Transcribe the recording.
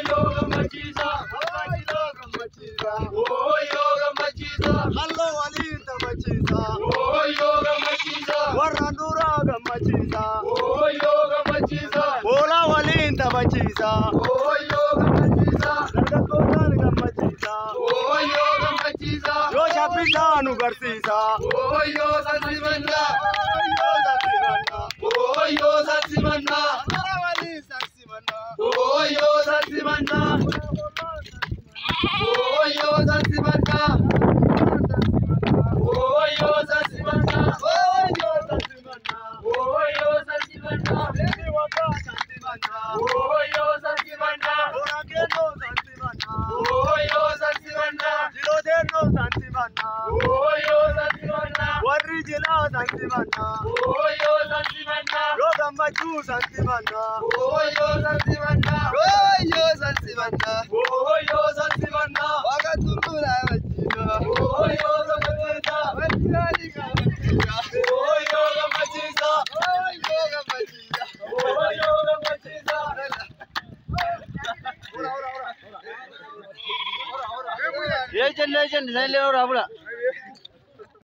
yoga machiza. Yoga machiza. Oh yoga machiza. Hello Alinta machiza. Oh yoga machiza. Warandura machiza. Oh yoga machiza. Ola Alinta machiza. Oh yoga machiza. Nagakotan machiza. Oh yoga machiza. Yo shapitanu garsiza. Oh yoga simanda. Oh yoga simanda. Oh yoga simanda. Oh yoga simanda. Oh yoga simanda. Oh yoga simanda. Oh yoga simanda. Baby waka simanda. Oh yoga simanda. Orageno simanda. Oh yoga simanda. Jirodeno simanda. Oh yoga simanda. Warijila simanda. Oh yoga simanda. Yoga machu simanda. Oh yoga simanda. Oh yoga simanda. Oh yoga simanda. Waga turura machiza. Oh yoga machiza. Wajirani machiza. Oh yoga machiza. Oh yoga machiza. Oh yoga machiza. Ora. Legend, legend, legend, ora.